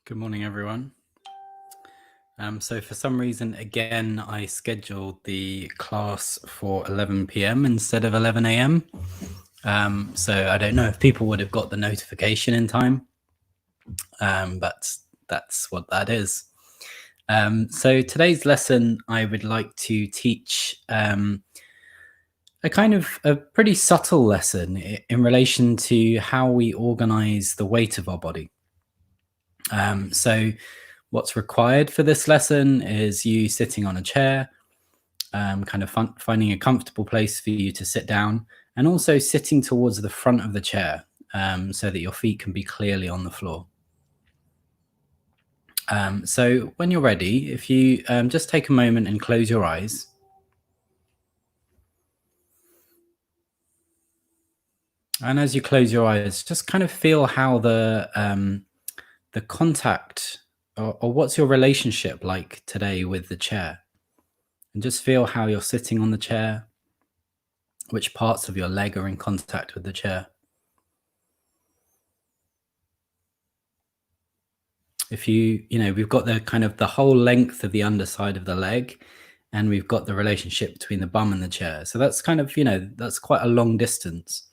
Good morning, everyone. So for some reason, again, I scheduled the class for 11 p.m. instead of 11 a.m. So I don't know if people would have got the notification in time, but that's what that is. So today's lesson, I would like to teach a pretty subtle lesson in relation to how we organize the weight of our body. So what's required for this lesson is you sitting on a chair, finding a comfortable place for you to sit down, and also sitting towards the front of the chair so that your feet can be clearly on the floor. So when you're ready, if you just take a moment and close your eyes. And as you close your eyes, just kind of feel how the contact or what's your relationship like today with the chair. And just feel how you're sitting on the chair, which parts of your leg are in contact with the chair. If we've got the whole length of the underside of the leg, and we've got the relationship between the bum and the chair. So that's that's quite a long distance.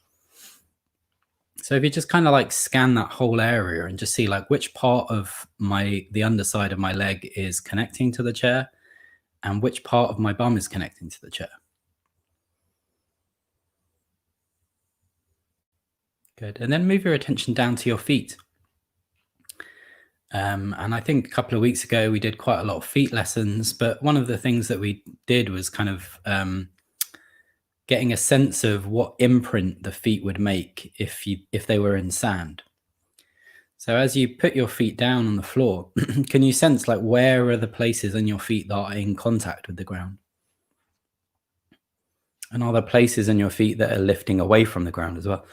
So if you just scan that whole area and just see which part of the underside of my leg is connecting to the chair and which part of my bum is connecting to the chair. Good. And then move your attention down to your feet. And I think a couple of weeks ago we did quite a lot of feet lessons, but one of the things that we did was getting a sense of what imprint the feet would make if they were in sand. So as you put your feet down on the floor, can you sense where are the places in your feet that are in contact with the ground? And are there places in your feet that are lifting away from the ground as well?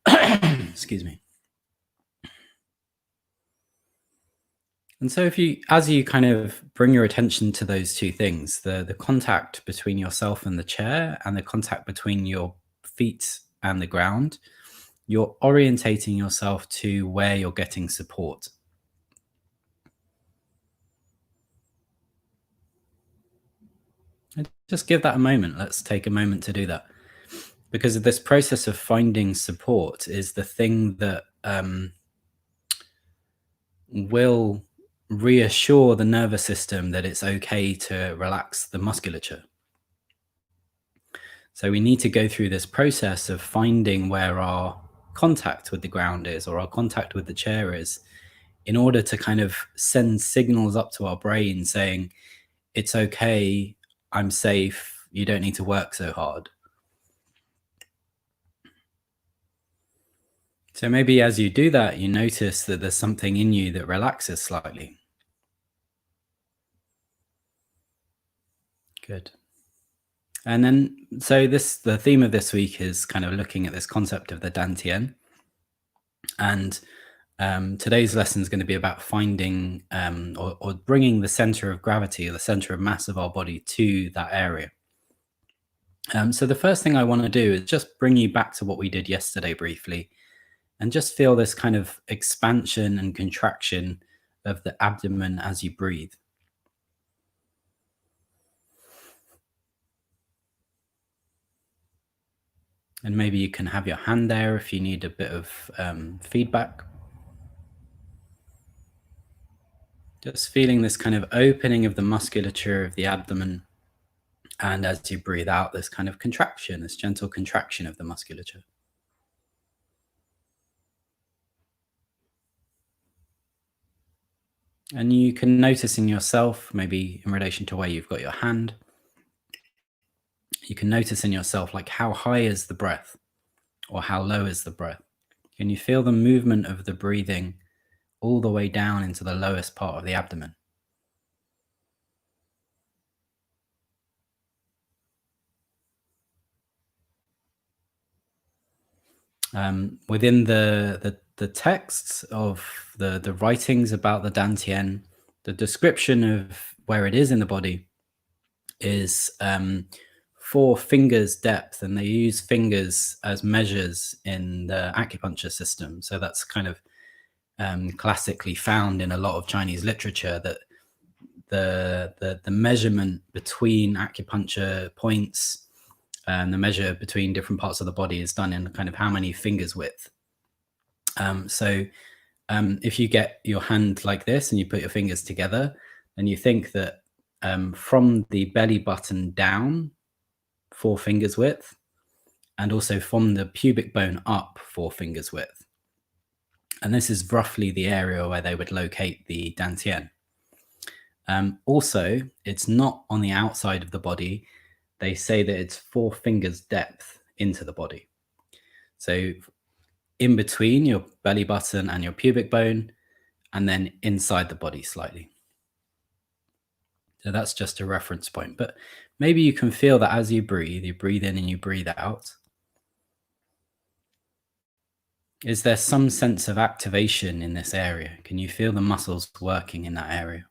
Excuse me. And so as you kind of bring your attention to those two things, the contact between yourself and the chair and the contact between your feet and the ground, you're orientating yourself to where you're getting support. And just give that a moment. Let's take a moment to do that. Because this process of finding support is the thing that will reassure the nervous system that it's okay to relax the musculature. So we need to go through this process of finding where our contact with the ground is or our contact with the chair is in order to kind of send signals up to our brain saying, it's okay, I'm safe, you don't need to work so hard. So maybe as you do that, you notice that there's something in you that relaxes slightly. Good. And then, so the theme of this week is kind of looking at this concept of the dantian. And today's lesson is going to be about finding or bringing the center of gravity or the center of mass of our body to that area. So the first thing I want to do is just bring you back to what we did yesterday briefly and just feel this kind of expansion and contraction of the abdomen as you breathe. And maybe you can have your hand there if you need a bit of feedback. Just feeling this kind of opening of the musculature of the abdomen. And as you breathe out, this kind of contraction, this gentle contraction of the musculature. And you can notice in yourself, maybe in relation to where you've got your hand, you can notice in yourself how high is the breath or how low is the breath. Can you feel the movement of the breathing all the way down into the lowest part of the abdomen? Within the texts of the writings about the dantian, the description of where it is in the body is 4 fingers depth, and they use fingers as measures in the acupuncture system. So that's kind of classically found in a lot of Chinese literature, that the measurement between acupuncture points and the measure between different parts of the body is done in kind of how many fingers width. So if you get your hand like this and you put your fingers together, then you think that from the belly button down, 4 fingers width, and also from the pubic bone up, 4 fingers width. And this is roughly the area where they would locate the dantian. Also, it's not on the outside of the body. They say that it's 4 fingers depth into the body. So in between your belly button and your pubic bone, and then inside the body slightly. So that's just a reference point. But maybe you can feel that as you breathe in and you breathe out. Is there some sense of activation in this area? Can you feel the muscles working in that area?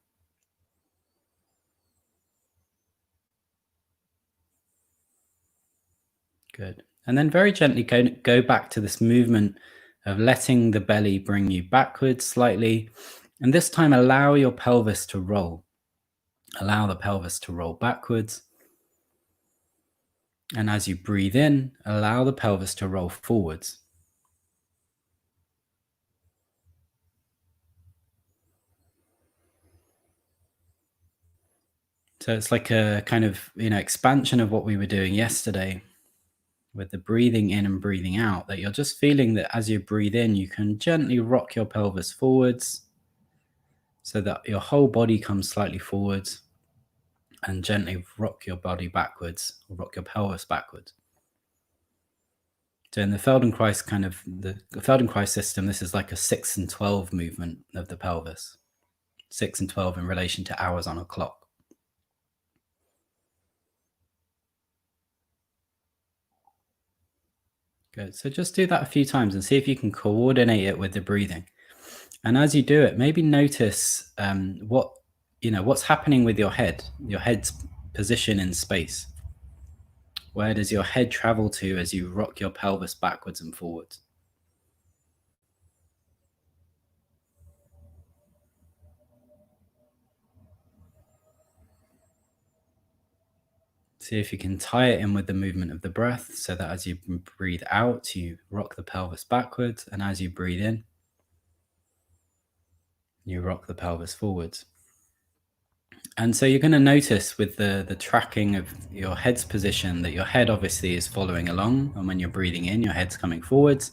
Good. And then very gently go back to this movement of letting the belly bring you backwards slightly. And this time allow your pelvis to roll. Allow the pelvis to roll backwards. And as you breathe in, allow the pelvis to roll forwards. So it's like a kind of, expansion of what we were doing yesterday with the breathing in and breathing out, that you're just feeling that as you breathe in, you can gently rock your pelvis forwards so that your whole body comes slightly forwards, and gently rock your body backwards, or rock your pelvis backwards. So in the Feldenkrais the Feldenkrais system, this is like a 6 and 12 movement of the pelvis. 6 and 12 in relation to hours on a clock. Good. So just do that a few times and see if you can coordinate it with the breathing. And as you do it, maybe notice what's happening with your head's position in space. Where does your head travel to as you rock your pelvis backwards and forwards? See if you can tie it in with the movement of the breath, so that as you breathe out, you rock the pelvis backwards, and as you breathe in, you rock the pelvis forwards. And so you're going to notice with the tracking of your head's position that your head obviously is following along. And when you're breathing in, your head's coming forwards.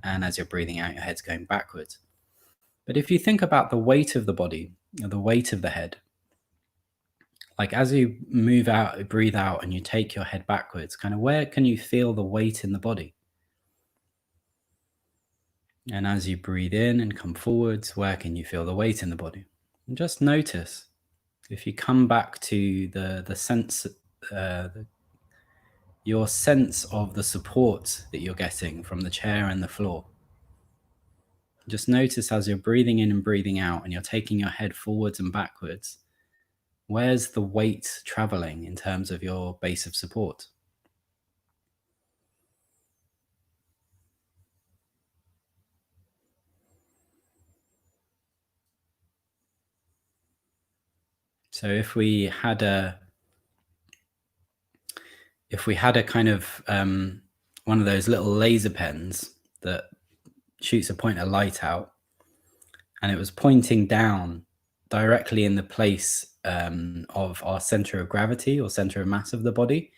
And as you're breathing out, your head's going backwards. But if you think about the weight of the body, or the weight of the head, like as you move out, breathe out, and you take your head backwards, kind of where can you feel the weight in the body? And as you breathe in and come forwards, where can you feel the weight in the body? And just notice. If you come back to the sense, your sense of the support that you're getting from the chair and the floor. Just notice as you're breathing in and breathing out, and you're taking your head forwards and backwards, where's the weight traveling in terms of your base of support? So if we had a kind of one of those little laser pens that shoots a point of light out, and it was pointing down directly in the place of our center of gravity or center of mass of the body,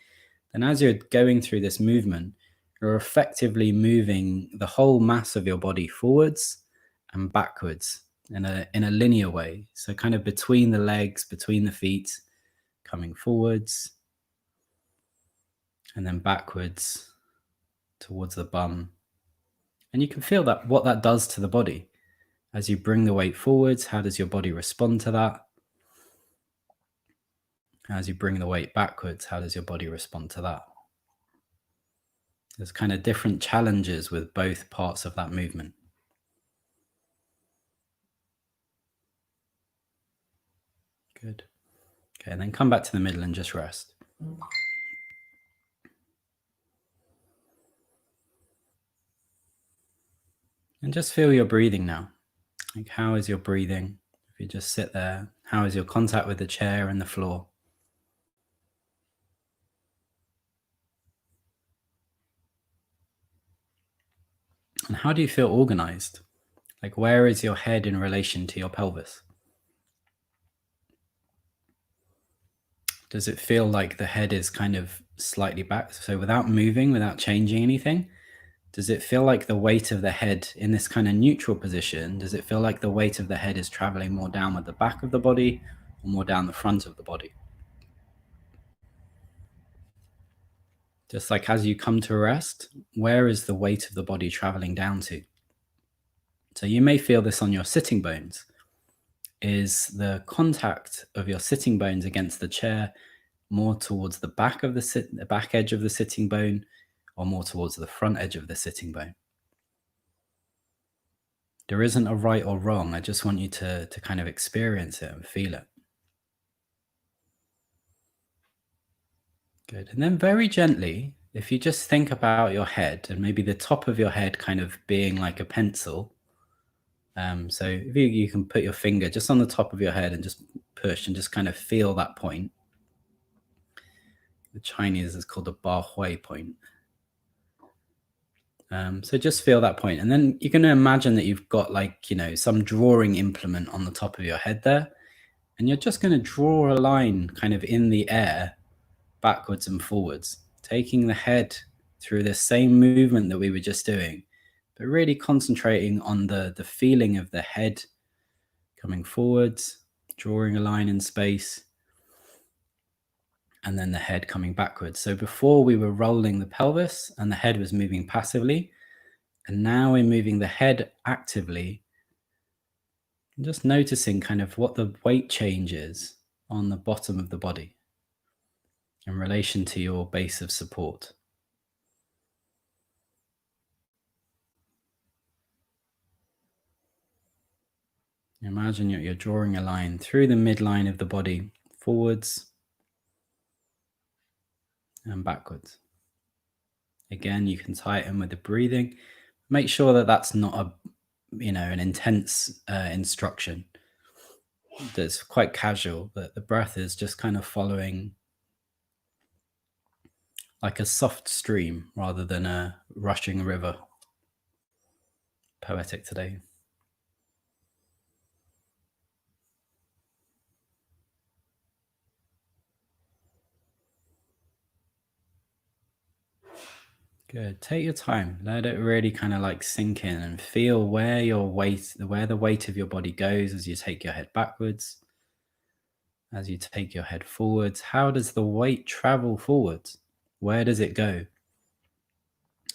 then as you're going through this movement, you're effectively moving the whole mass of your body forwards and backwards in a linear way. So kind of between the legs, between the feet, coming forwards and then backwards towards the bum. And you can feel that what that does to the body. As you bring the weight forwards, how does your body respond to that? As you bring the weight backwards, how does your body respond to that? There's kind of different challenges with both parts of that movement. Good. Okay, and then come back to the middle and just rest. And just feel your breathing now. Like, how is your breathing? If you just sit there, how is your contact with the chair and the floor? And how do you feel organized? Like, where is your head in relation to your pelvis? Does it feel like the head is kind of slightly back? So without moving, without changing anything, does it feel like the weight of the head in this kind of neutral position? Does it feel like the weight of the head is traveling more down with the back of the body or more down the front of the body? Just like as you come to rest, where is the weight of the body traveling down to? So you may feel this on your sitting bones. Is the contact of your sitting bones against the chair more towards the back of the back edge of the sitting bone, or more towards the front edge of the sitting bone? There isn't a right or wrong. I just want you to kind of experience it and feel it. Good. And then very gently, if you just think about your head and maybe the top of your head kind of being like a pencil. So if you can put your finger just on the top of your head and just push and just kind of feel that point. The Chinese is called the Ba Hui point. So just feel that point. And then you're going to imagine that you've got like, some drawing implement on the top of your head there. And you're just going to draw a line kind of in the air, backwards and forwards, taking the head through the same movement that we were just doing, but really concentrating on the feeling of the head coming forwards, drawing a line in space, and then the head coming backwards. So before we were rolling the pelvis and the head was moving passively, and now we're moving the head actively, and just noticing kind of what the weight change is on the bottom of the body in relation to your base of support. Imagine you're drawing a line through the midline of the body, forwards and backwards. Again, you can tighten with the breathing. Make sure that that's not an intense instruction. That's quite casual, that the breath is just kind of following like a soft stream rather than a rushing river. Poetic today. Good. Take your time. Let it really kind of like sink in and feel where the weight of your body goes as you take your head backwards, as you take your head forwards. How does the weight travel forwards? Where does it go?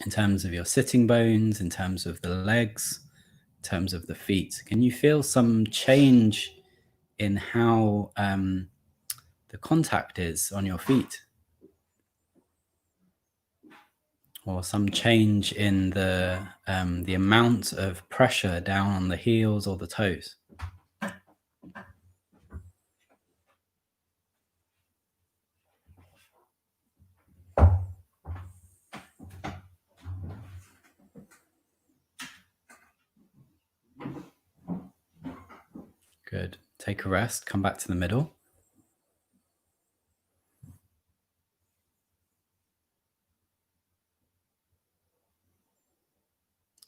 In terms of your sitting bones, in terms of the legs, in terms of the feet. Can you feel some change in how the contact is on your feet? Or some change in the amount of pressure down on the heels or the toes? Good. Take a rest, come back to the middle.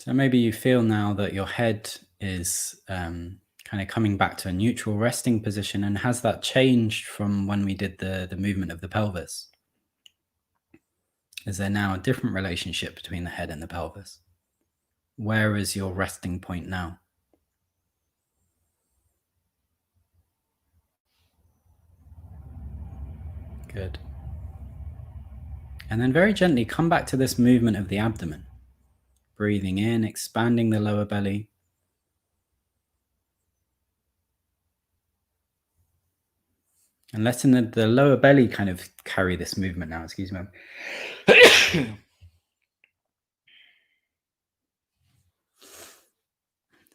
So maybe you feel now that your head is kind of coming back to a neutral resting position. And has that changed from when we did the movement of the pelvis? Is there now a different relationship between the head and the pelvis? Where is your resting point now? Good. And then very gently come back to this movement of the abdomen. Breathing in, expanding the lower belly. And letting the lower belly kind of carry this movement now. Excuse me.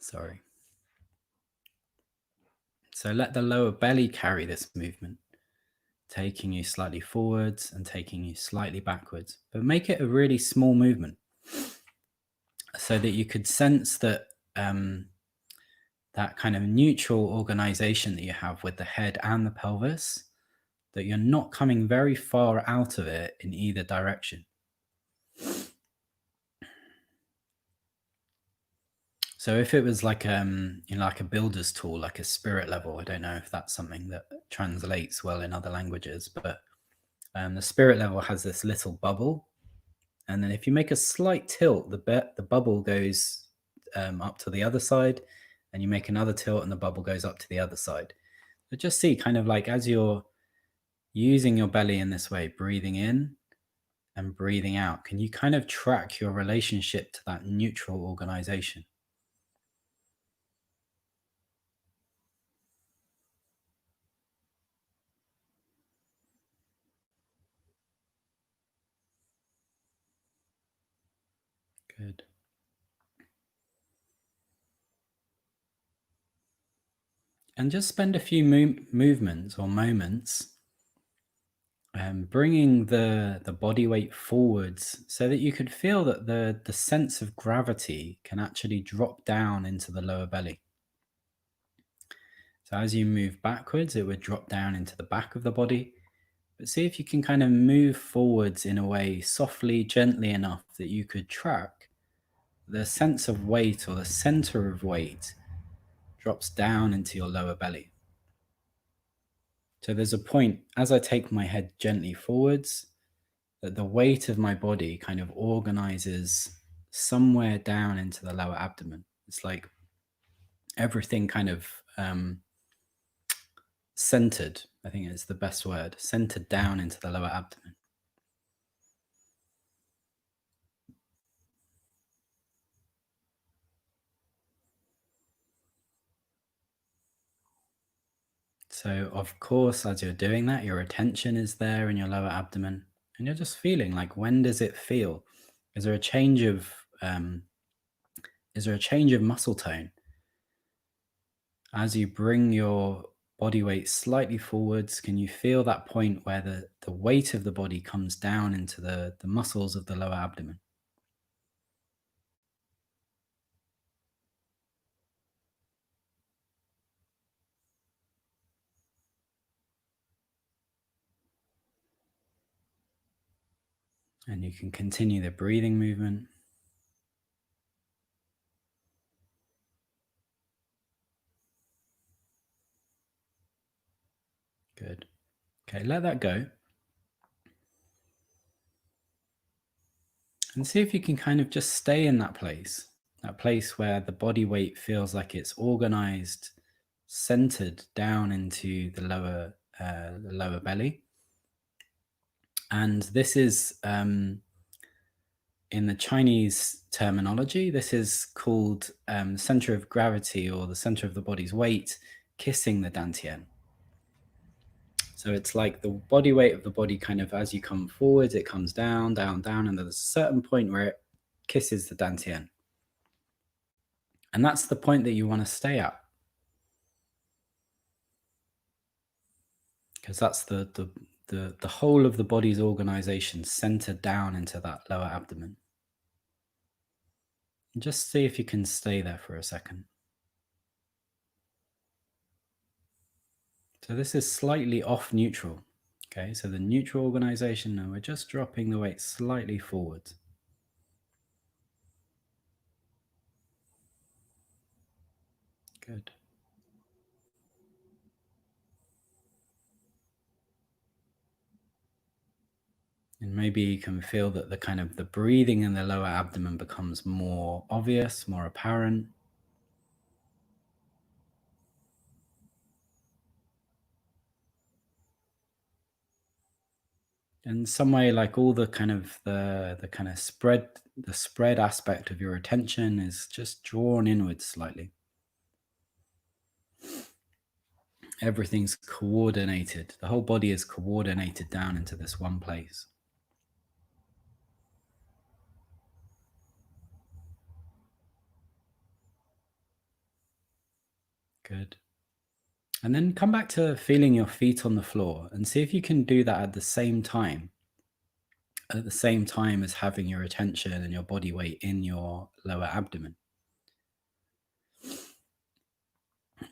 Sorry. So let the lower belly carry this movement, taking you slightly forwards and taking you slightly backwards. But make it a really small movement so that you could sense that that kind of neutral organization that you have with the head and the pelvis, that you're not coming very far out of it in either direction. So if it was like like a builder's tool, like a spirit level, I don't know if that's something that translates well in other languages, but the spirit level has this little bubble, and then if you make a slight tilt, the bubble goes up to the other side, and you make another tilt, and the bubble goes up to the other side. But just see, kind of like as you're using your belly in this way, breathing in and breathing out, can you kind of track your relationship to that neutral organization? Good. And just spend a few movements or moments bringing the body weight forwards so that you could feel that the sense of gravity can actually drop down into the lower belly. So as you move backwards, it would drop down into the back of the body. But see if you can kind of move forwards in a way softly, gently enough that you could track the sense of weight, or the center of weight drops down into your lower belly. So there's a point as I take my head gently forwards that the weight of my body kind of organizes somewhere down into the lower abdomen. It's like everything kind of centered, I think is the best word, centered down into the lower abdomen. So, of course, as you're doing that, your attention is there in your lower abdomen, and you're just feeling like, when does it feel? Is there a change of um, is there a change of muscle tone as you bring your body weight slightly forwards? Can you feel that point where the weight of the body comes down into the muscles of the lower abdomen? And you can continue the breathing movement. Good. Okay, let that go. And see if you can kind of just stay in that place where the body weight feels like it's organized, centered down into the lower belly. And this is, in the Chinese terminology, this is called center of gravity, or the center of the body's weight kissing the dantian. So it's like the body weight of the body kind of, as you come forwards, it comes down, down, down, and there's a certain point where it kisses the dantian. And that's the point that you want to stay at, because that's the whole of the body's organization centered down into that lower abdomen. And just see if you can stay there for a second. So this is slightly off neutral. Okay, so the neutral organization, and we're just dropping the weight slightly forward. Good. And maybe you can feel that the kind of the breathing in the lower abdomen becomes more obvious, more apparent. In some way, like all the kind of the kind of spread aspect of your attention is just drawn inwards slightly. Everything's coordinated. The whole body is coordinated down into this one place. Good. And then come back to feeling your feet on the floor and see if you can do that at the same time as having your attention and your body weight in your lower abdomen.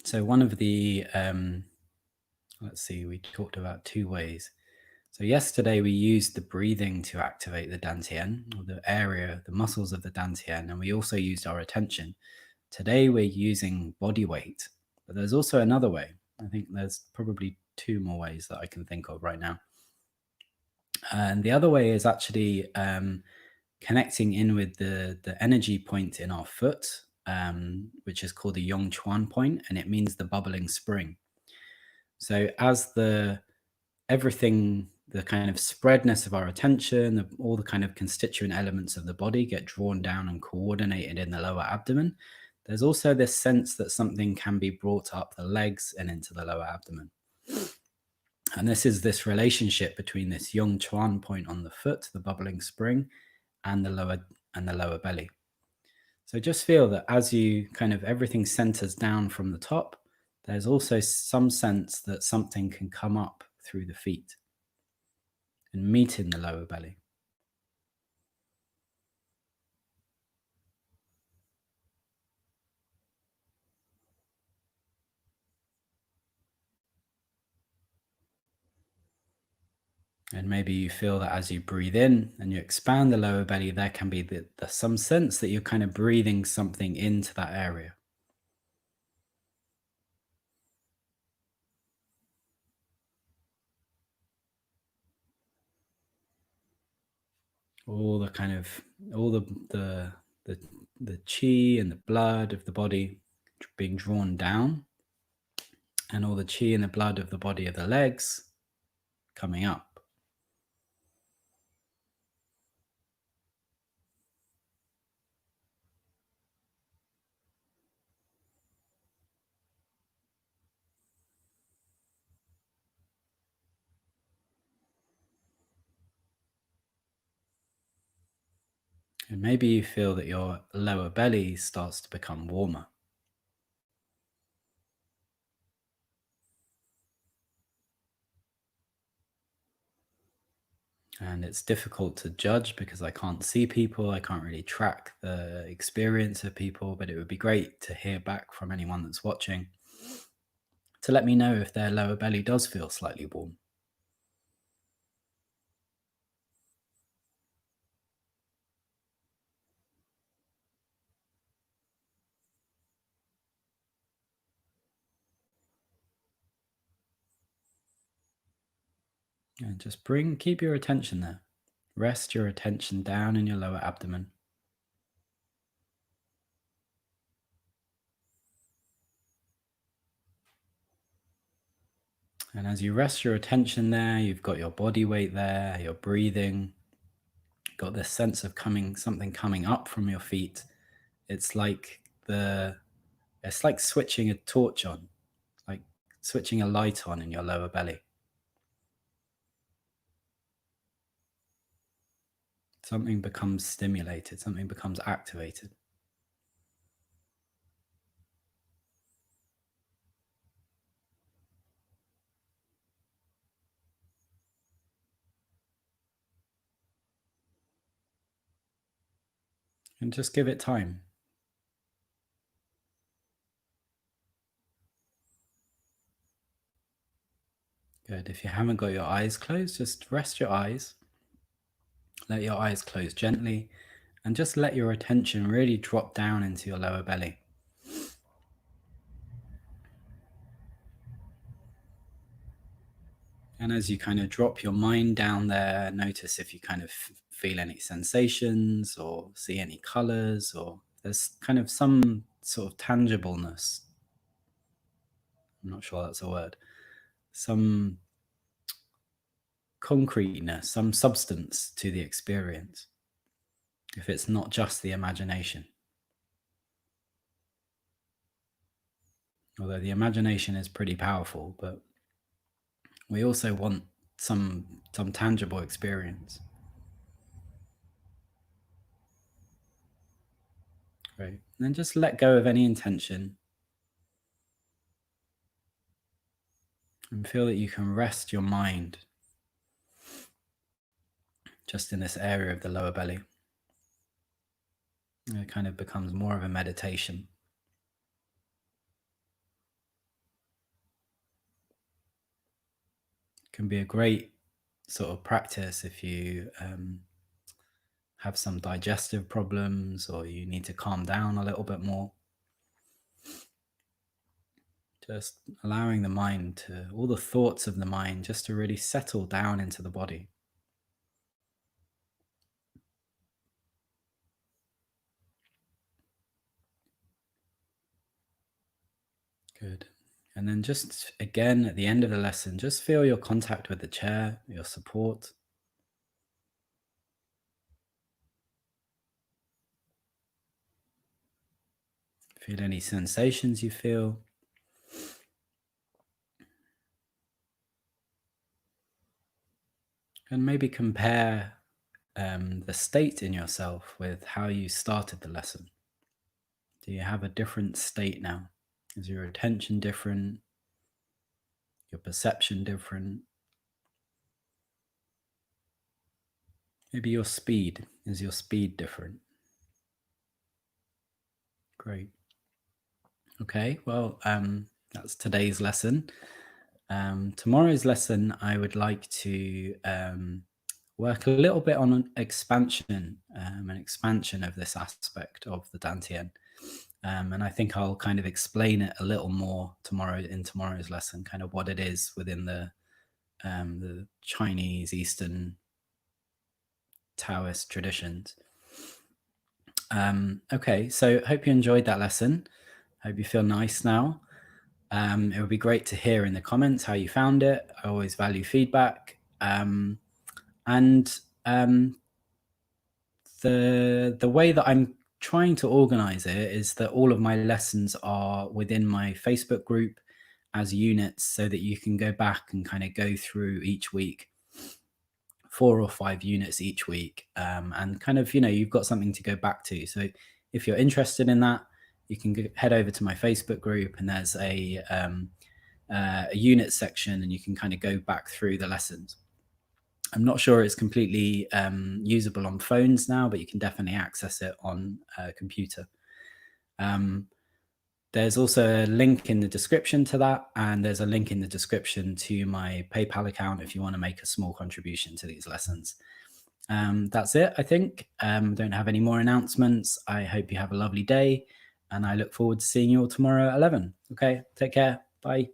So one of the, let's see, we talked about two ways. So yesterday we used the breathing to activate the dantian, or the area, the muscles of the dantian, and we also used our attention. Today we're using body weight, but there's also another way. I think there's probably two more ways that I can think of right now. And the other way is actually connecting in with the energy point in our foot, which is called the Yong Chuan point, and it means the bubbling spring. So as everything, the kind of spreadness of our attention, all the kind of constituent elements of the body get drawn down and coordinated in the lower abdomen, there's also this sense that something can be brought up the legs and into the lower abdomen. And this is this relationship between this Yong Chuan point on the foot, the bubbling spring, and the lower belly. So just feel that as you kind of everything centers down from the top, there's also some sense that something can come up through the feet and meet in the lower belly. And maybe you feel that as you breathe in and you expand the lower belly, there can be some sense that you're kind of breathing something into that area. All the kind of all the chi and the blood of the body being drawn down, and all the chi and the blood of the body of the legs coming up. And maybe you feel that your lower belly starts to become warmer. And it's difficult to judge because I can't see people. I can't really track the experience of people, but it would be great to hear back from anyone that's watching to let me know if their lower belly does feel slightly warm. And just keep your attention there. Rest your attention down in your lower abdomen. And as you rest your attention there, you've got your body weight there, you're breathing, got this sense of something coming up from your feet. It's like switching a torch on, like switching a light on in your lower belly. Something becomes stimulated, something becomes activated. And just give it time. Good. If you haven't got your eyes closed, just rest your eyes. Let your eyes close gently and just let your attention really drop down into your lower belly. And as you kind of drop your mind down there, notice if you kind of feel any sensations or see any colors, or there's kind of some sort of tangibleness. I'm not sure that's a word. Some concreteness, some substance to the experience, if it's not just the imagination. Although the imagination is pretty powerful, but we also want some tangible experience. Great. And then just let go of any intention and feel that you can rest your mind just in this area of the lower belly. And it kind of becomes more of a meditation. Can be a great sort of practice if you have some digestive problems or you need to calm down a little bit more. Just allowing the mind to, all the thoughts of the mind, just to really settle down into the body. Good. And then just again at the end of the lesson, just feel your contact with the chair, your support. Feel any sensations you feel. And maybe compare the state in yourself with how you started the lesson. Do you have a different state now? Is your attention different? Your perception different? Maybe your speed. Is your speed different? Great. Okay, well, that's today's lesson. Tomorrow's lesson, I would like to work a little bit on an expansion of this aspect of the Dantian. And I think I'll kind of explain it a little more in tomorrow's lesson, kind of what it is within the Chinese Eastern Taoist traditions. Okay, so hope you enjoyed that lesson. Hope you feel nice now. It would be great to hear in the comments how you found it. I always value feedback. The way that I'm trying to organize it is that all of my lessons are within my Facebook group as units, so that you can go back and kind of go through each week, 4 or 5 units each week, and kind of, you've got something to go back to. So if you're interested in that, you can head over to my Facebook group, and there's a unit section, and you can kind of go back through the lessons. I'm not sure it's completely usable on phones now, but you can definitely access it on a computer. There's also a link in the description to that, and there's a link in the description to my PayPal account if you want to make a small contribution to these lessons. That's it, I think. Don't have any more announcements. I hope you have a lovely day, and I look forward to seeing you all tomorrow at 11. Okay, take care. Bye.